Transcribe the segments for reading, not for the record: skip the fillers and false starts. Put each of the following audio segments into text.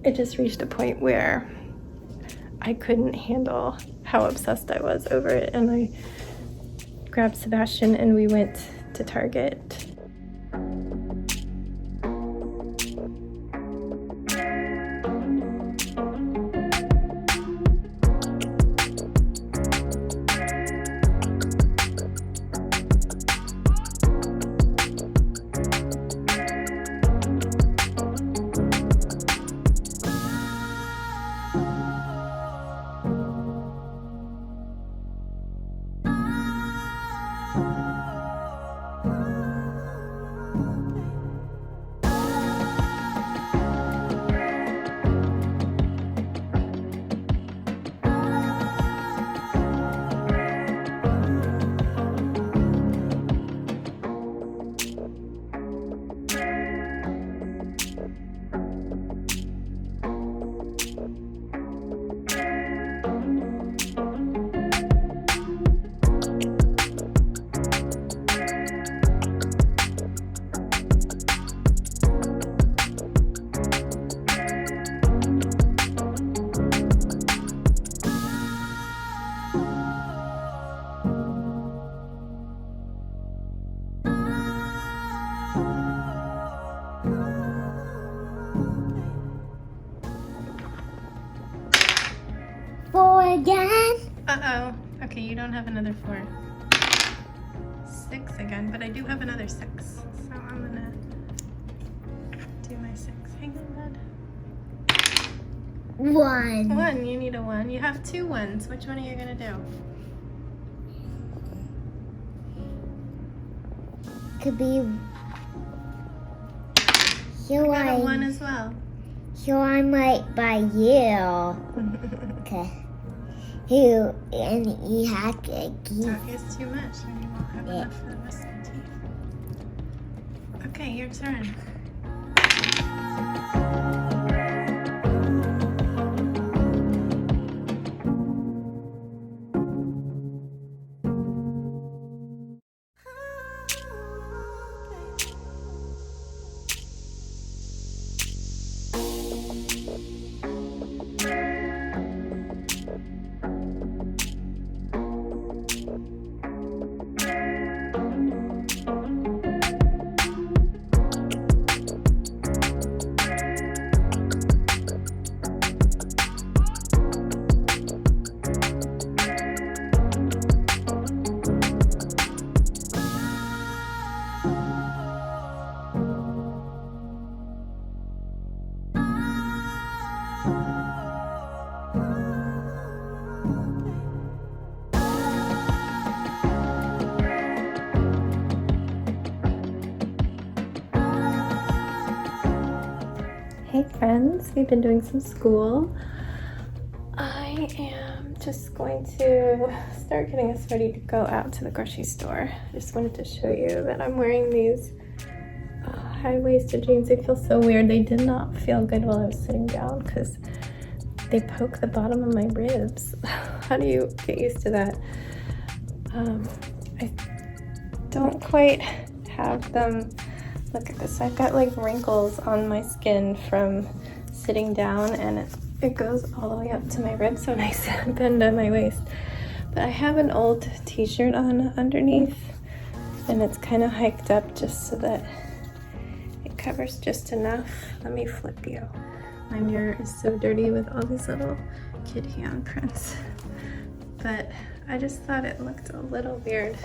it just reached a point where I couldn't handle how obsessed I was over it, and I grabbed Sebastian and we went to Target. Again? Uh-oh. Okay, you don't have another 4. 6 again, but I do have another 6. So I'm gonna do my 6. Hang on, bud. 1. 1, you need a 1. You have 2 1s. Which one are you gonna do? Could be. Here I got a 1 as well. Here I'm right by you. Okay. Here, and you have to keep. That is too much, and you won't have enough for the rest of the teeth. Okay, your turn. Hey friends, we've been doing some school. I am just going to start getting us ready to go out to the grocery store. I just wanted to show you that I'm wearing these high-waisted jeans. They feel so weird. They did not feel good while I was sitting down because they poke the bottom of my ribs. How do you get used to that? I don't quite have them. Look at this, I've got like wrinkles on my skin from sitting down, and it goes all the way up to my ribs when I bend at my waist. But I have an old t-shirt on underneath, and it's kind of hiked up just so that it covers just enough. Let me flip you. My mirror is so dirty with all these little kid handprints. But I just thought it looked a little weird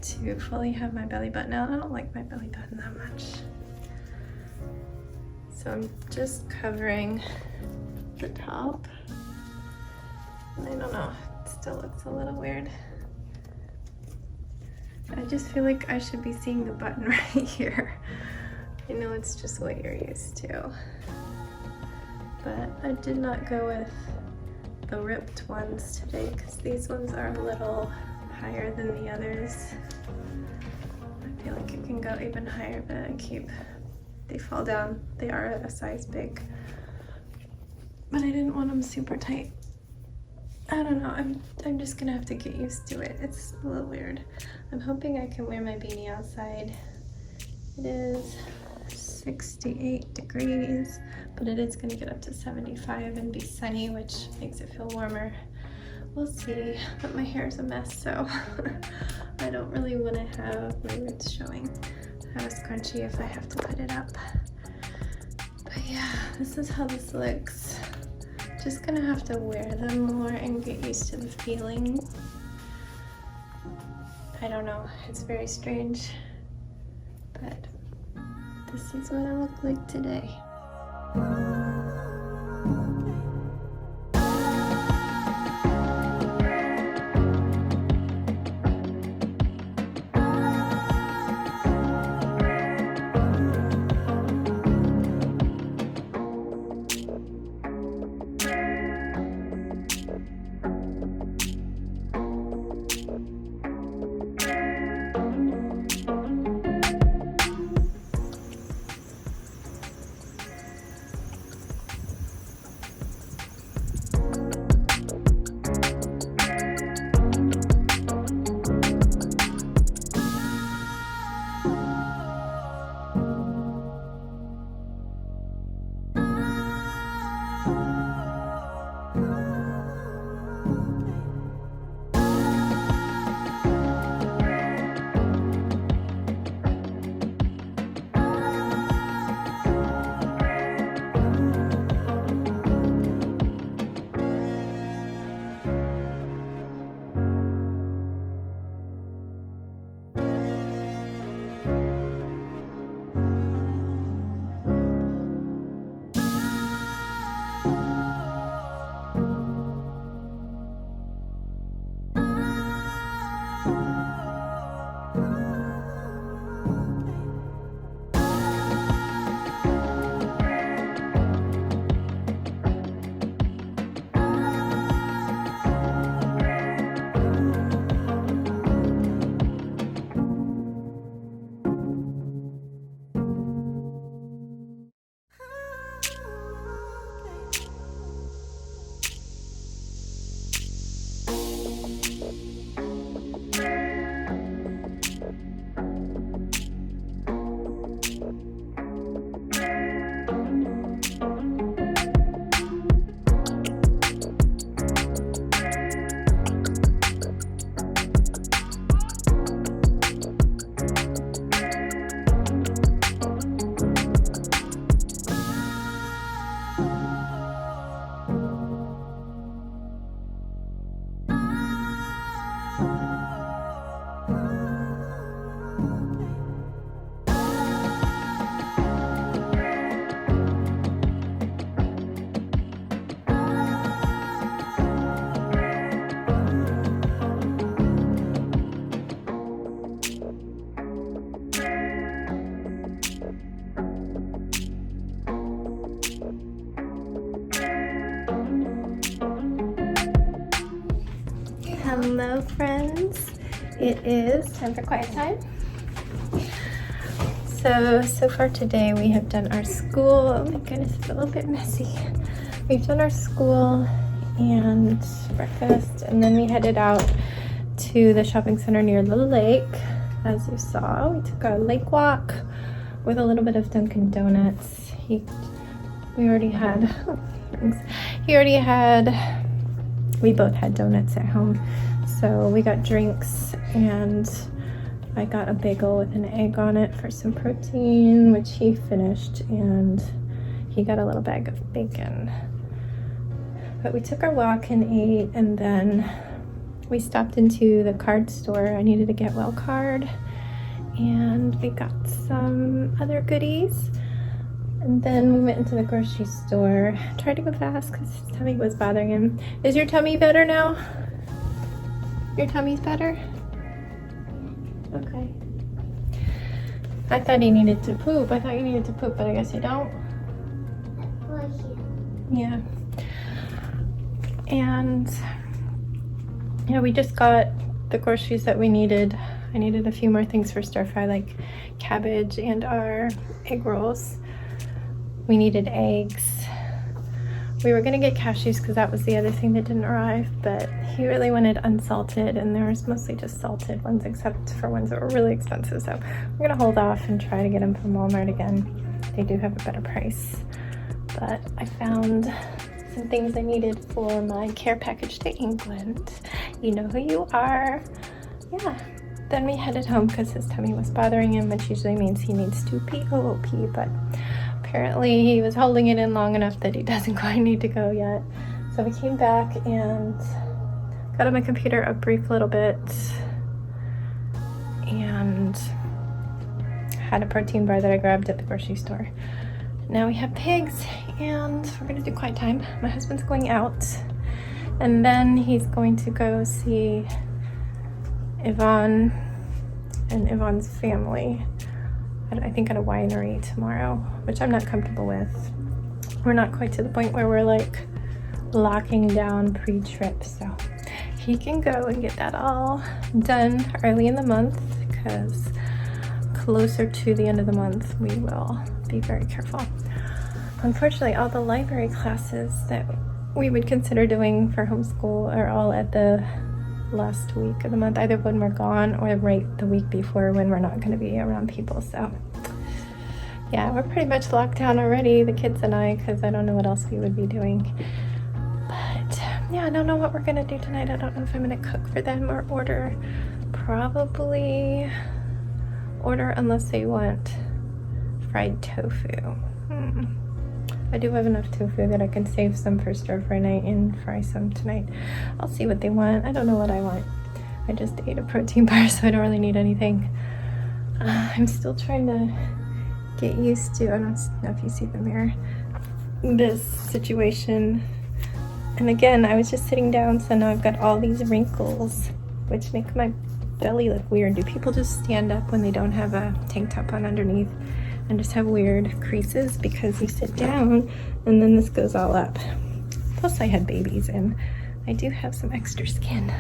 to fully have my belly button out. I don't like my belly button that much. So I'm just covering the top. I don't know, it still looks a little weird. I just feel like I should be seeing the button right here. I know it's just what you're used to. But I did not go with the ripped ones today because these ones are a little higher than the others. I feel like it can go even higher, but they fall down. They are a size big. But I didn't want them super tight. I don't know, I'm just gonna have to get used to it. It's a little weird. I'm hoping I can wear my beanie outside. It is 68 degrees, but it is going to get up to 75 and be sunny, which makes it feel warmer. We'll see, but my hair is a mess, so I don't really want to have my roots showing. I have a scrunchie if I have to put it up. But yeah, this is how this looks. Just gonna have to wear them more and get used to the feeling. I don't know, it's very strange, but this is what I look like today. Hello friends, it is time for quiet time. So far today we have done our school. Oh my goodness, it's a little bit messy. We've done our school and breakfast, and then we headed out to the shopping center near the lake. As you saw, we took a lake walk with a little bit of Dunkin' Donuts. We both had donuts at home, so we got drinks, and I got a bagel with an egg on it for some protein, which he finished, and he got a little bag of bacon. But we took our walk and ate, and then we stopped into the card store. I needed a Get Well card, and we got some other goodies. And then we went into the grocery store. Tried to go fast because his tummy was bothering him. Is your tummy better now? Your tummy's better? Okay. I thought he needed to poop. I thought you needed to poop, but I guess you don't. Yeah. And yeah, we just got the groceries that we needed. I needed a few more things for stir fry, like cabbage and our egg rolls. We needed eggs. We were gonna get cashews because that was the other thing that didn't arrive, but he really wanted unsalted, and there was mostly just salted ones, except for ones that were really expensive. So we're gonna hold off and try to get them from Walmart again. they do have a better price. But I found some things I needed for my care package to England. You know who you are. Yeah. Then we headed home because his tummy was bothering him, which usually means he needs to pee, but apparently he was holding it in long enough that he doesn't quite need to go yet. So we came back and got on my computer a brief little bit and had a protein bar that I grabbed at the grocery store. Now we have pigs and we're gonna do quiet time. My husband's going out and then he's going to go see Yvonne and Yvonne's family, I think at a winery tomorrow, which I'm not comfortable with. We're not quite to the point where we're like locking down pre-trip, so he can go and get that all done early in the month, because closer to the end of the month we will be very careful. Unfortunately, all the library classes that we would consider doing for homeschool are all at the last week of the month, either when we're gone or right the week before when we're not going to be around people. So yeah, we're pretty much locked down already, the kids and I, because I don't know what else we would be doing. But yeah, I don't know what we're gonna do tonight. I don't know if I'm gonna cook for them or order. Probably order unless they want fried tofu. I do have enough tofu that I can save some for stir fry night and fry some tonight. I'll see what they want. I don't know what I want. I just ate a protein bar, so I don't really need anything. I'm still trying to get used to, I don't know if you see the mirror, this situation. And again, I was just sitting down, so now I've got all these wrinkles, which make my belly look weird. Do people just stand up when they don't have a tank top on underneath and just have weird creases because you sit down and then this goes all up? Plus I had babies and I do have some extra skin.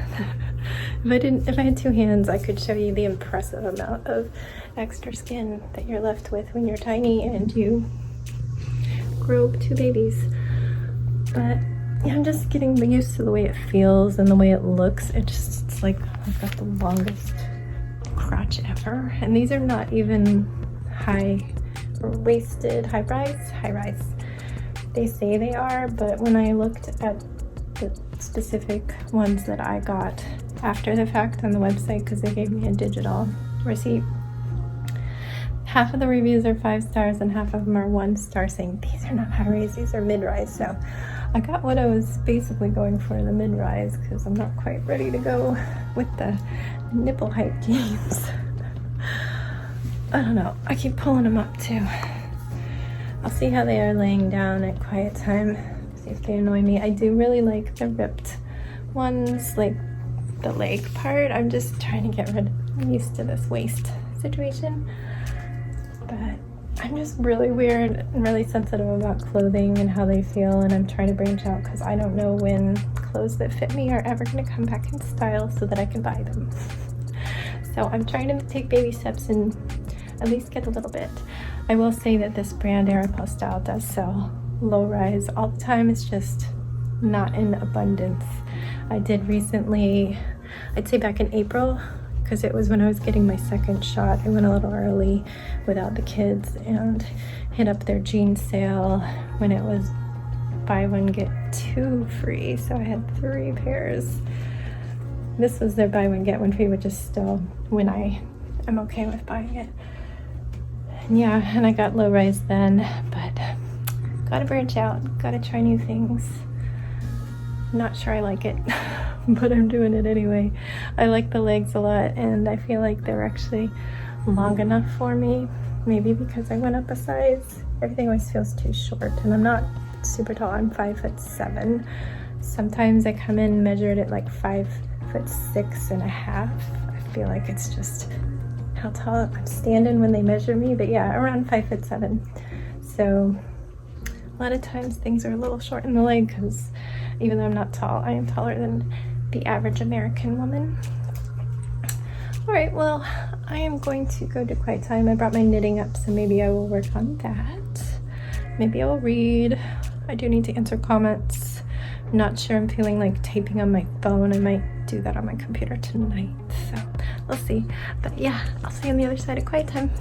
If I had two hands, I could show you the impressive amount of extra skin that you're left with when you're tiny and you grow two babies. But yeah, I'm just getting used to the way it feels and the way it looks. It's like I've got the longest crotch ever. And these are not even high-waisted, high-rise. They say they are, but when I looked at the specific ones that I got after the fact on the website, because they gave me a digital receipt, half of the reviews are 5 stars and half of them are 1 star, saying these are not high-rise, these are mid-rise. So I got what I was basically going for, the mid-rise, because I'm not quite ready to go with the nipple height jeans. I don't know, I keep pulling them up too. I'll see how they are laying down at quiet time, see if they annoy me. I do really like the ripped ones, like the leg part. I'm just trying to get used to this waist situation. But I'm just really weird and really sensitive about clothing and how they feel, and I'm trying to branch out because I don't know when clothes that fit me are ever going to come back in style so that I can buy them. So I'm trying to take baby steps and at least get a little bit. I will say that this brand Aeropostale does sell low rise all the time. It's just not in abundance. I did recently, I'd say back in April, because it was when I was getting my second shot. I went a little early without the kids and hit up their jean sale when it was buy one get two free. So I had 3 pairs. This was their buy one get one free, which is still when I'm okay with buying it. And yeah, and I got low rise then, but gotta branch out, gotta try new things. Not sure I like it, but I'm doing it anyway. I like the legs a lot, and I feel like they're actually long enough for me. Maybe because I went up a size. Everything always feels too short, and I'm not super tall. I'm 5'7". Sometimes I come in measured at like 5'6.5". I feel like it's just how tall I'm standing when they measure me, but yeah, around 5'7". So a lot of times things are a little short in the leg because even though I'm not tall, I am taller than the average American woman. All right, well, I am going to go to quiet time. I brought my knitting up, so maybe I will work on that. Maybe I will read. I do need to answer comments. I'm not sure, I'm feeling like typing on my phone. I might do that on my computer tonight, so we'll see. But yeah, I'll see you on the other side of quiet time.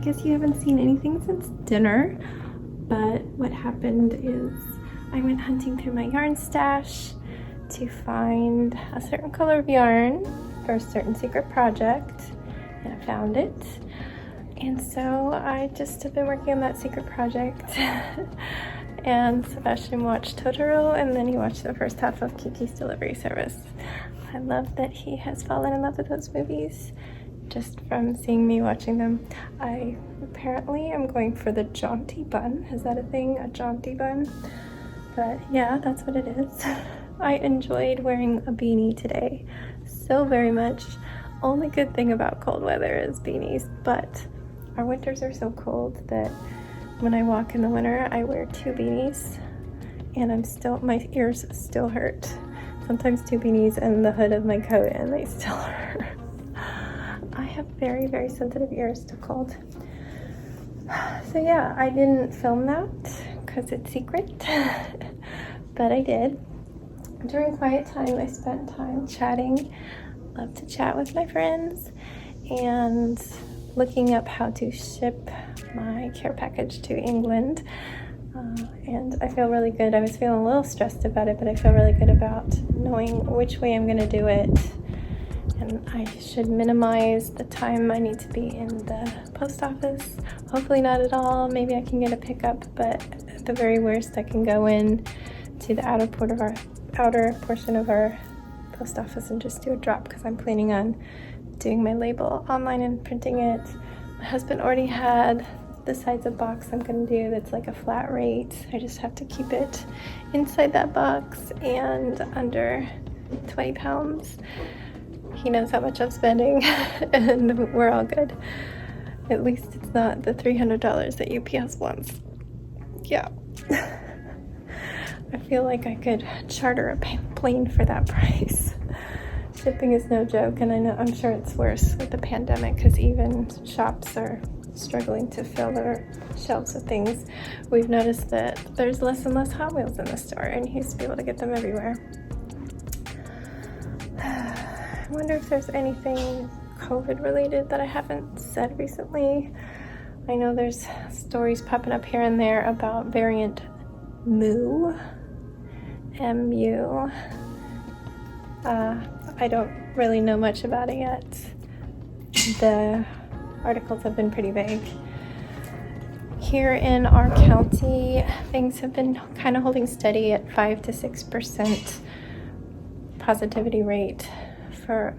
guess you haven't seen anything since dinner, but what happened is I went hunting through my yarn stash to find a certain color of yarn for a certain secret project, and I found it. And so I just have been working on that secret project. And Sebastian watched Totoro, and then he watched the first half of Kiki's Delivery Service. I love that he has fallen in love with those movies just from seeing me watching them. I apparently am going for the jaunty bun. Is that a thing? A jaunty bun? But yeah, that's what it is. I enjoyed wearing a beanie today so very much. Only good thing about cold weather is beanies, but our winters are so cold that when I walk in the winter, I wear 2 beanies, and my ears still hurt. Sometimes 2 beanies and the hood of my coat, and they still hurt. I have very, very sensitive ears to cold. So yeah, I didn't film that because it's secret, but I did. During quiet time, I spent time chatting. Love to chat with my friends and looking up how to ship my care package to England. And I feel really good. I was feeling a little stressed about it, but I feel really good about knowing which way I'm going to do it. And I should minimize the time I need to be in the post office. Hopefully not at all. Maybe I can get a pickup, but at the very worst, I can go in to the outer portion of our post office and just do a drop, because I'm planning on doing my label online and printing it. My husband already had the size of box I'm going to do that's like a flat rate. I just have to keep it inside that box and under 20 pounds. He knows how much I'm spending and we're all good. At least it's not the $300 that UPS wants. Yeah. I feel like I could charter a plane for that price. Shipping is no joke, and I'm sure it's worse with the pandemic, because even shops are struggling to fill their shelves with things. We've noticed that there's less and less Hot Wheels in the store, and he used to be able to get them everywhere. I wonder if there's anything COVID related that I haven't said recently. I know there's stories popping up here and there about variant Mu, M-U. I don't really know much about it yet. The articles have been pretty vague. Here in our county, things have been kind of holding steady at 5 to 6% positivity rate for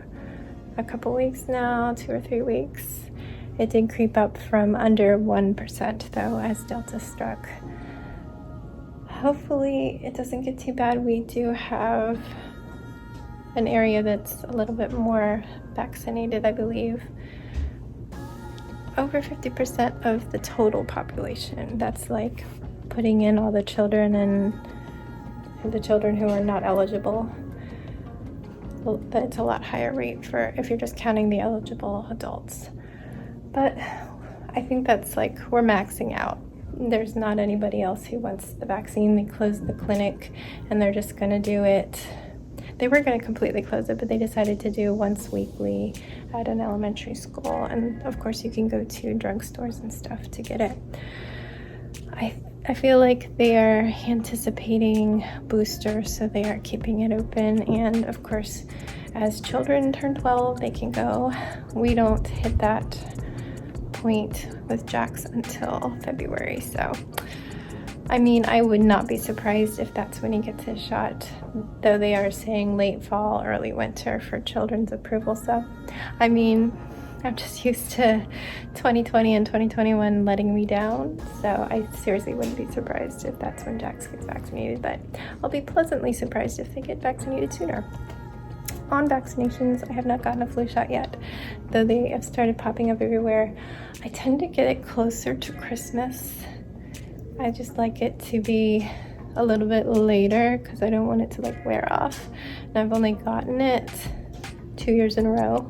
a couple weeks now, 2 or 3 weeks. It did creep up from under 1% though as Delta struck. Hopefully it doesn't get too bad. We do have an area that's a little bit more vaccinated, I believe. Over 50% of the total population. That's like putting in all the children and the children who are not eligible. But it's a lot higher rate for if you're just counting the eligible adults. But I think that's like we're maxing out. There's not anybody else who wants the vaccine. They closed the clinic and they're just going to do it. They were going to completely close it, but they decided to do once weekly at an elementary school. And of course you can go to drugstores and stuff to get it. I feel like they are anticipating boosters, so they are keeping it open. And of course, as children turn 12, they can go. We don't hit that point with Jax until February. So, I mean, I would not be surprised if that's when he gets his shot, though they are saying late fall, early winter for children's approval. So, I mean, I'm just used to 2020 and 2021 letting me down, so I seriously wouldn't be surprised if that's when Jax gets vaccinated, but I'll be pleasantly surprised if they get vaccinated sooner. On vaccinations, I have not gotten a flu shot yet, though they have started popping up everywhere. I tend to get it closer to Christmas. I just like it to be a little bit later because I don't want it to like wear off. And I've only gotten it 2 years in a row.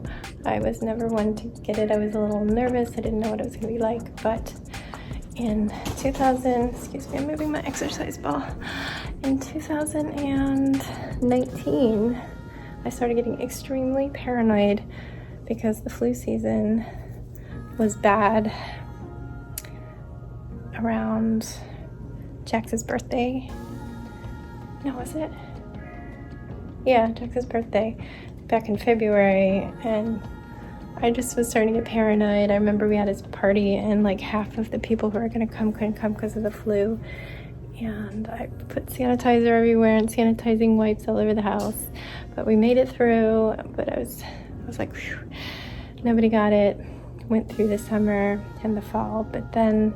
I was never one to get it. I was a little nervous. I didn't know what it was going to be like. But in 2000, excuse me, I'm moving my exercise ball. In 2019, I started getting extremely paranoid because the flu season was bad around Jax's birthday. No, was it? Yeah, Jax's birthday back in February, and I just was starting to get paranoid. I remember we had his party, and like half of the people who were going to come couldn't come because of the flu. And I put sanitizer everywhere and sanitizing wipes all over the house. But we made it through. But I was like, whew, nobody got it. Went through the summer and the fall, but then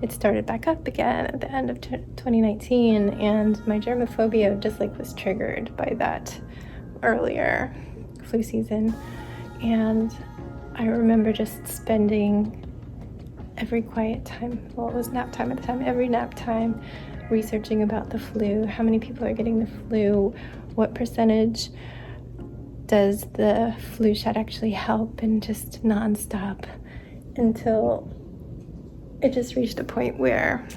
it started back up again at the end of 2019, and my germophobia just like was triggered by that earlier flu season. And I remember just spending every quiet time, well, it was nap time at the time, every nap time researching about the flu, how many people are getting the flu, what percentage does the flu shot actually help, and just nonstop until it just reached a point where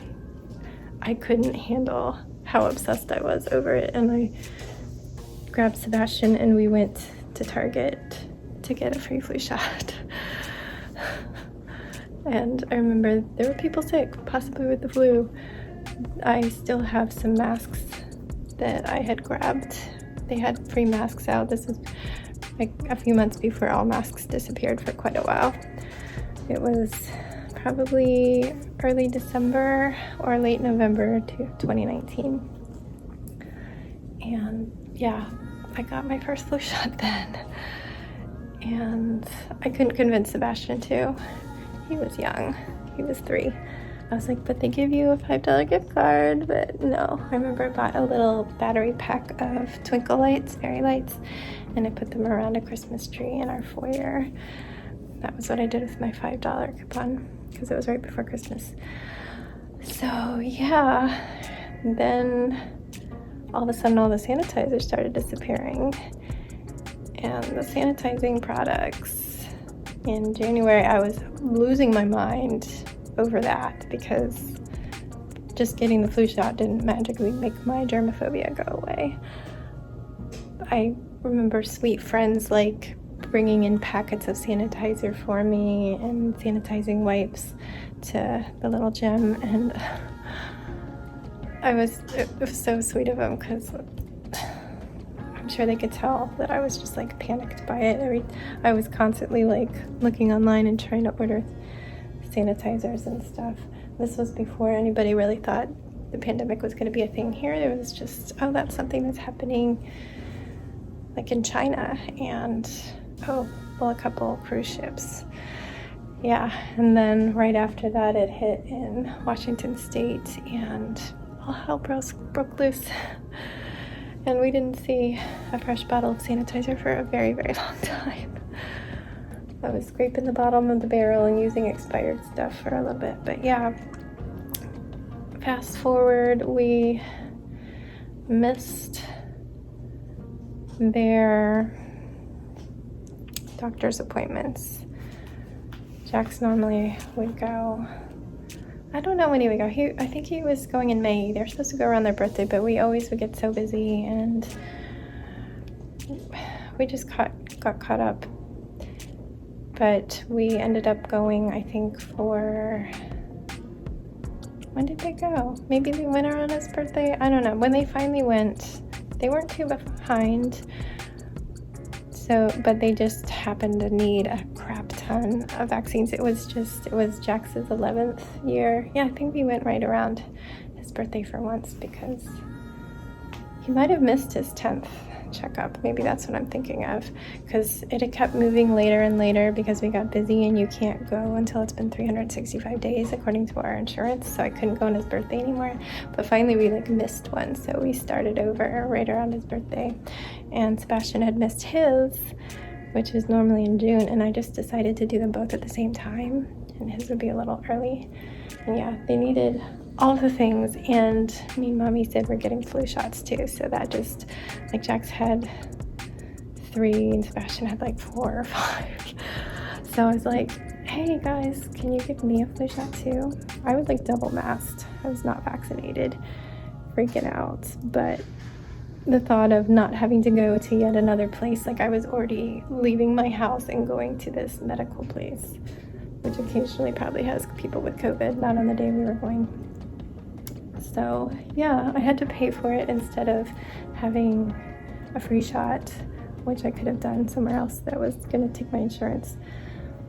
I couldn't handle how obsessed I was over it. And I grabbed Sebastian and we went to Target to get a free flu shot. And I remember there were people sick, possibly with the flu. I still have some masks that I had grabbed. They had free masks out. This was like a few months before all masks disappeared for quite a while. It was probably early December or late November to 2019. And yeah, I got my first flu shot then. And I couldn't convince Sebastian to. He was young. He was 3. I was like, but they give you a $5 gift card. But no, I remember I bought a little battery pack of twinkle lights, fairy lights, and I put them around a Christmas tree in our foyer. That was what I did with my $5 coupon, because it was right before Christmas. So yeah, then all of a sudden all the sanitizer started disappearing. And the sanitizing products, in January I was losing my mind over that, because just getting the flu shot didn't magically make my germophobia go away. I remember sweet friends like bringing in packets of sanitizer for me and sanitizing wipes to the little gym, and it was so sweet of them, because I'm sure they could tell that I was just like panicked by it. I was constantly like looking online and trying to order sanitizers and stuff. This was before anybody really thought the pandemic was going to be a thing here. It was just, oh, that's something that's happening like in China, and a couple cruise ships. Yeah, and then right after that it hit in Washington State, and all hell broke loose. And we didn't see a fresh bottle of sanitizer for a very, very long time. I was scraping the bottom of the barrel and using expired stuff for a little bit. But yeah, fast forward, we missed their doctor's appointments. Jax normally would go, I don't know when he would go. I think he was going in May. They were supposed to go around their birthday, but we always would get so busy, and we just got caught up. But we ended up going, I think, for, when did they go? Maybe they went around his birthday? I don't know. When they finally went, they weren't too behind. But they just happened to need a crap ton of vaccines. It was Jax's 11th year. Yeah, I think we went right around his birthday for once, because he might have missed his 10th checkup. Maybe that's what I'm thinking of, because it had kept moving later and later because we got busy, and you can't go until it's been 365 days according to our insurance. So I couldn't go on his birthday anymore. But finally we missed one, so we started over right around his birthday. And Sebastian had missed his, which is normally in June, and I just decided to do them both at the same time, and his would be a little early. And yeah, they needed all the things, and me and Mommy said we're getting flu shots too, so that just, like, Jax had 3 and Sebastian had like 4 or 5. So I was like, hey guys, can you give me a flu shot too? I was like double masked. I was not vaccinated, freaking out. But the thought of not having to go to yet another place, like I was already leaving my house and going to this medical place, which occasionally probably has people with COVID, not on the day we were going. So yeah, I had to pay for it instead of having a free shot, which I could have done somewhere else that was gonna take my insurance.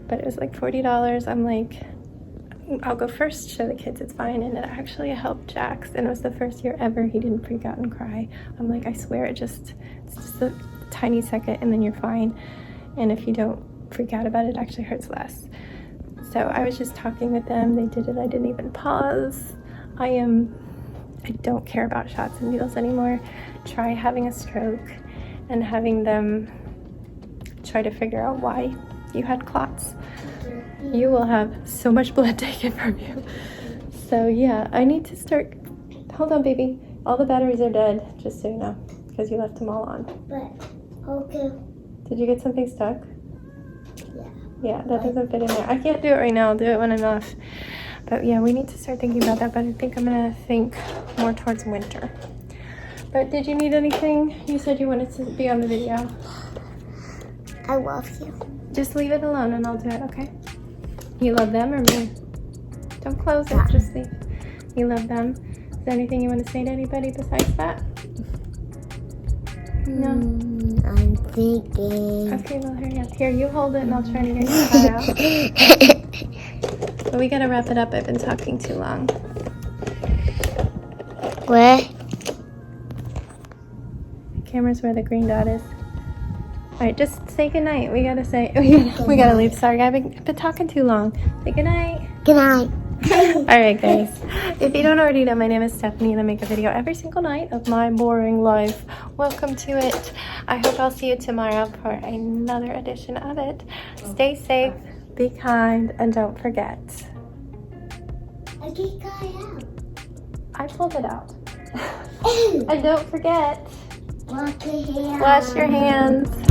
But it was like $40. I'm like, I'll go first, show the kids it's fine. And it actually helped Jax, and it was the first year ever he didn't freak out and cry. I'm like, I swear it's just a tiny second and then you're fine. And if you don't freak out about it, it actually hurts less. So I was just talking with them. They did it. I didn't even pause. I don't care about shots and needles anymore. Try having a stroke and having them try to figure out why you had clots. You will have so much blood taken from you. So yeah, I need to start. Hold on, baby. All the batteries are dead, just so you know, because you left them all on. But, okay. Did you get something stuck? Yeah. Yeah, that doesn't fit in there. I can't do it right now. I'll do it when I'm off. But yeah, we need to start thinking about that. But I think I'm going to think more towards winter. But did you need anything? You said you wanted to be on the video. I love you. Just leave it alone and I'll do it, okay? You love them or me? Don't close it, just leave. You love them. Is there anything you want to say to anybody besides that? No? I'm thinking. Okay, well, hurry up. Here, you hold it and I'll try to get your cut out. But we gotta wrap it up. I've been talking too long. Where? The camera's where the green dot is. Alright, just say goodnight. We gotta say, we gotta leave. Sorry, I've been talking too long. Say goodnight. Good night. Alright guys, if you don't already know, my name is Stephanie and I make a video every single night of my boring life. Welcome to it. I hope I'll see you tomorrow for another edition of it. Stay safe, be kind, and don't forget. I can't go out. I pulled it out. And don't forget, Wash your hands. wash your hands.